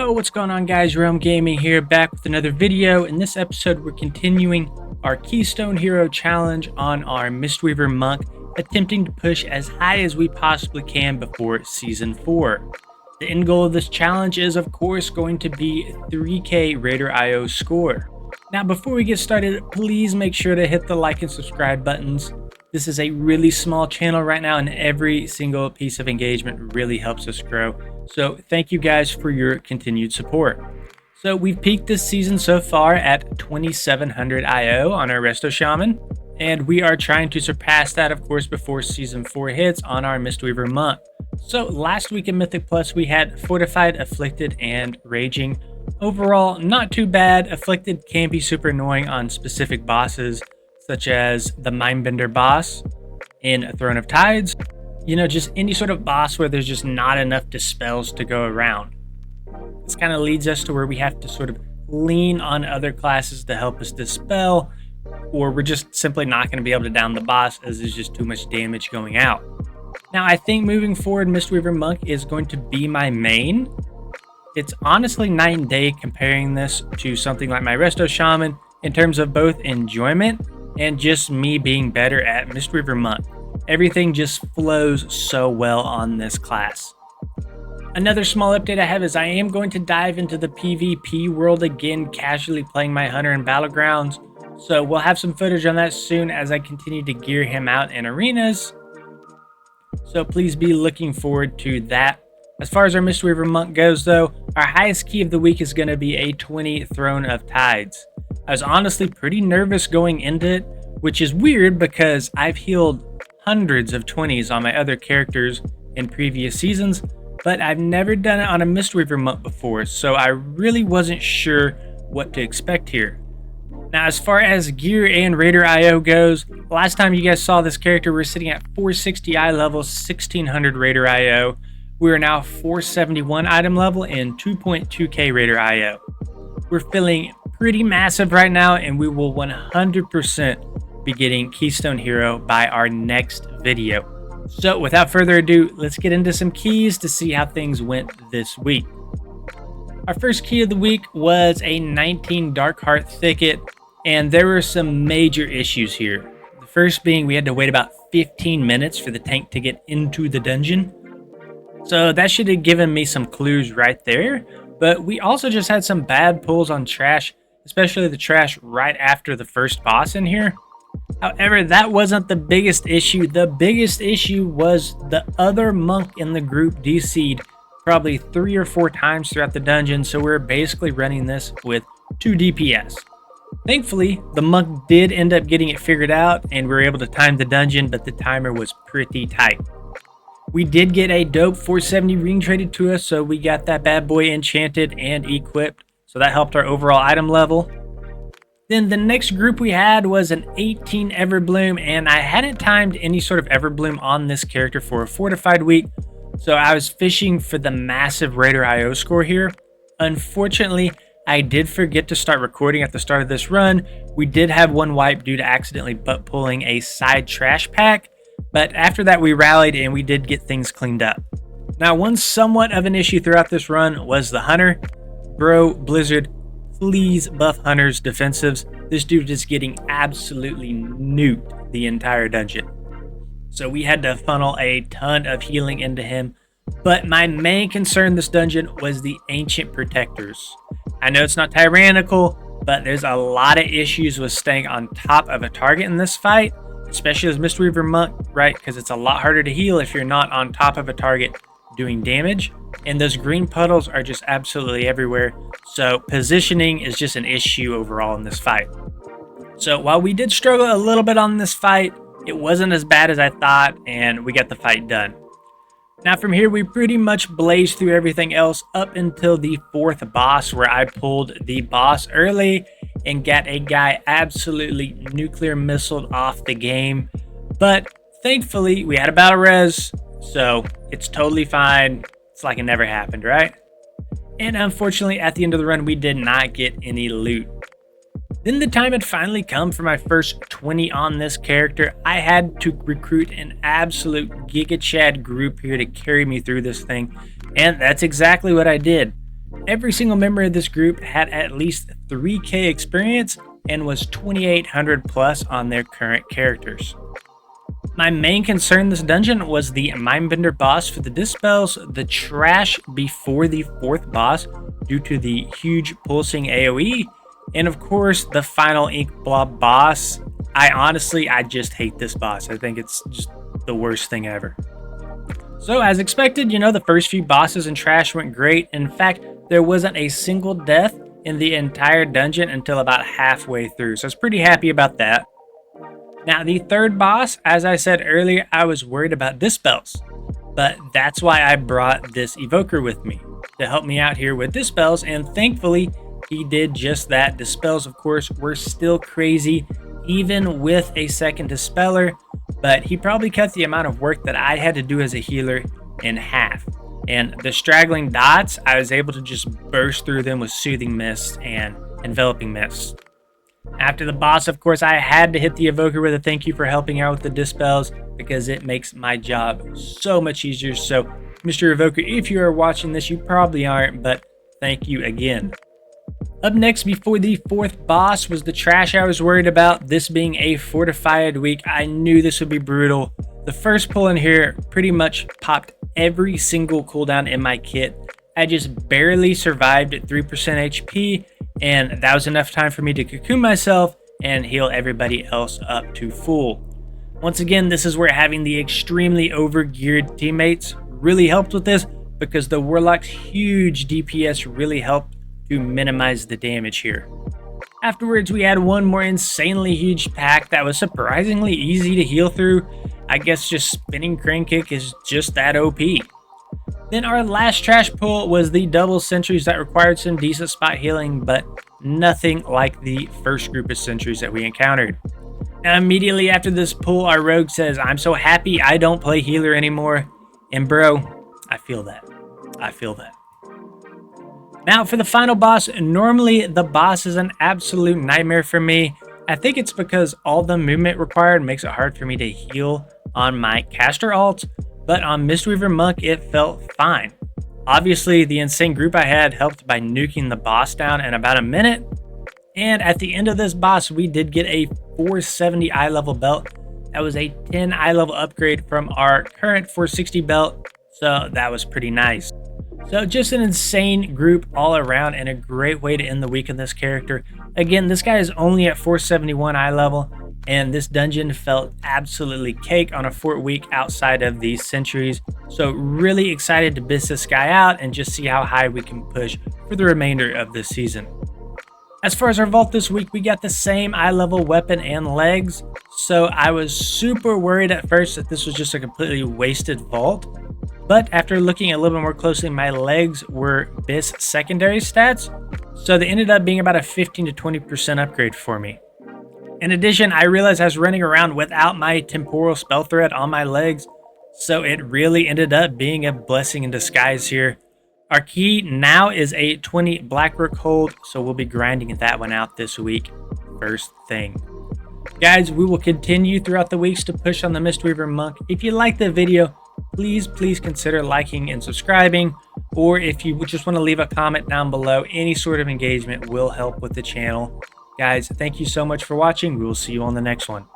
Yo, what's going on guys? Realm Gaming here, back with another video. In this episode, we're continuing our Keystone Hero Challenge on our Mistweaver Monk, attempting to push as high as we possibly can before Season 4. The end goal of this challenge is, of course, going to be 3k Raider IO score. Now, before we get started, please make sure to hit the like and subscribe buttons. This is a really small channel right now, and every single piece of engagement really helps us grow. So thank you guys for your continued support. So we've peaked this season so far at 2700 IO on our Resto Shaman, and we are trying to surpass that, of course, before Season 4 hits on our Mistweaver Monk. So last week in Mythic Plus, we had Fortified, Afflicted, and Raging. Overall, not too bad. Afflicted can be super annoying on specific bosses, such as the Mindbender boss in Throne of Tides. You know, just any sort of boss where there's just not enough dispels to go around. This kind of leads us to where we have to sort of lean on other classes to help us dispel, or we're just simply not going to be able to down the boss as there's just too much damage going out. Now, I think moving forward, Mistweaver Monk is going to be my main. It's honestly night and day comparing this to something like my Resto Shaman in terms of both enjoyment and just me being better at Mistweaver Monk. Everything just flows so well on this class. Another small update I have is I am going to dive into the PvP world again, casually playing my Hunter in Battlegrounds. So we'll have some footage on that soon as I continue to gear him out in arenas. So please be looking forward to that. As far as our Mistweaver Monk goes though, our highest key of the week is going to be a 20 Throne of Tides. I was honestly pretty nervous going into it, which is weird because I've healed hundreds of 20s on my other characters in previous seasons, but I've never done it on a Mistweaver Monk before, so I really wasn't sure what to expect here. Now, as far as gear and Raider IO goes, last time you guys saw this character, we were sitting at 460 eye level, 1600 Raider IO. We are now 471 item level and 2.2k Raider IO. We're feeling pretty massive right now, and we will 100% be getting Keystone Hero by our next video. So without further ado, let's get into some keys to see how things went this week. Our first key of the week was a 19 Darkheart Thicket, and there were some major issues here. The first being we had to wait about 15 minutes for the tank to get into the dungeon. So that should have given me some clues right there, but we also just had some bad pulls on trash, especially the trash right after the first boss in here. However, that wasn't the biggest issue. The biggest issue was the other monk in the group DC'd probably 3 or 4 times throughout the dungeon, so we're basically running this with 2 DPS. Thankfully, the monk did end up getting it figured out, and we were able to time the dungeon, but the timer was pretty tight. We did get a dope 470 ring traded to us, so we got that bad boy enchanted and equipped, so that helped our overall item level. Then the next group we had was an 18 Everbloom, and I hadn't timed any sort of Everbloom on this character for a fortified week, so I was fishing for the massive Raider IO score here. Unfortunately, I did forget to start recording at the start of this run. We did have one wipe due to accidentally butt pulling a side trash pack, but after that we rallied and we did get things cleaned up. Now, one somewhat of an issue throughout this run was the Hunter. Bro, Blizzard, please buff Hunter's defensives. This dude is getting absolutely nuked the entire dungeon. So we had to funnel a ton of healing into him. But my main concern this dungeon was the Ancient Protectors. I know it's not tyrannical, but there's a lot of issues with staying on top of a target in this fight, especially as Mistweaver Monk, right? Because it's a lot harder to heal if you're not on top of a target doing damage. And those green puddles are just absolutely everywhere. So positioning is just an issue overall in this fight. So while we did struggle a little bit on this fight, it wasn't as bad as I thought, and we got the fight done. Now from here, we pretty much blazed through everything else up until the 4th boss, where I pulled the boss early and got a guy absolutely nuclear missiled off the game. But thankfully, we had a battle res, so it's totally fine. It's like it never happened, right? And unfortunately, at the end of the run, we did not get any loot. Then the time had finally come for my first 20 on this character. I had to recruit an absolute Giga Chad group here to carry me through this thing, and that's exactly what I did. Every single member of this group had at least 3k experience and was 2800 plus on their current characters. My main concern this dungeon was the Mindbender boss for the dispels, the trash before the 4th boss due to the huge pulsing AoE, and of course the final ink blob boss. I just hate this boss. I think it's just the worst thing ever. So as expected, the first few bosses and trash went great. In fact, there wasn't a single death in the entire dungeon until about halfway through, so I was pretty happy about that. Now, the 3rd boss, as I said earlier, I was worried about dispels, but that's why I brought this evoker with me to help me out here with dispels, and thankfully, he did just that. Dispels, of course, were still crazy, even with a second dispeller, but he probably cut the amount of work that I had to do as a healer in half. And the straggling dots, I was able to just burst through them with Soothing Mist and Enveloping Mist. After the boss, of course, I had to hit the evoker with a thank you for helping out with the dispels because it makes my job so much easier. So, Mr. Evoker, if you are watching this, you probably aren't, but thank you again. Up next, before the 4th boss, was the trash I was worried about. This being a fortified week, I knew this would be brutal. The first pull in here pretty much popped every single cooldown in my kit. I just barely survived at 3% HP, and that was enough time for me to cocoon myself and heal everybody else up to full. Once again, this is where having the extremely overgeared teammates really helped with this, because the Warlock's huge DPS really helped to minimize the damage here. Afterwards, we had one more insanely huge pack that was surprisingly easy to heal through. I guess just spinning Crane Kick is just that OP. Then our last trash pull was the double sentries that required some decent spot healing, but nothing like the first group of sentries that we encountered. Now, immediately after this pull, our rogue says, "I'm so happy I don't play healer anymore." And bro, I feel that. I feel that. Now for the final boss, normally the boss is an absolute nightmare for me. I think it's because all the movement required makes it hard for me to heal on my caster ult, but on Mistweaver Monk it felt fine. Obviously the insane group I had helped by nuking the boss down in about a minute, and at the end of this boss we did get a 470 eye level belt. That was a 10 eye level upgrade from our current 460 belt, so that was pretty nice. So just an insane group all around and a great way to end the week on this character. Again, this guy is only at 471 eye level, and this dungeon felt absolutely cake on a fort week outside of these sentries. So really excited to biss this guy out and just see how high we can push for the remainder of this season. As far as our vault this week, we got the same eye level weapon and legs. So I was super worried at first that this was just a completely wasted vault. But after looking a little bit more closely, my legs were BIS secondary stats, so they ended up being about a 15 to 20% upgrade for me. In addition, I realized I was running around without my temporal spell thread on my legs, so it really ended up being a blessing in disguise here. Our key now is a 20 Blackrook hold, so we'll be grinding that one out this week, first thing. Guys, we will continue throughout the weeks to push on the Mistweaver Monk. If you like the video, please consider liking and subscribing, or if you just want to leave a comment down below, any sort of engagement will help with the channel. Guys, thank you so much for watching. We will see you on the next one.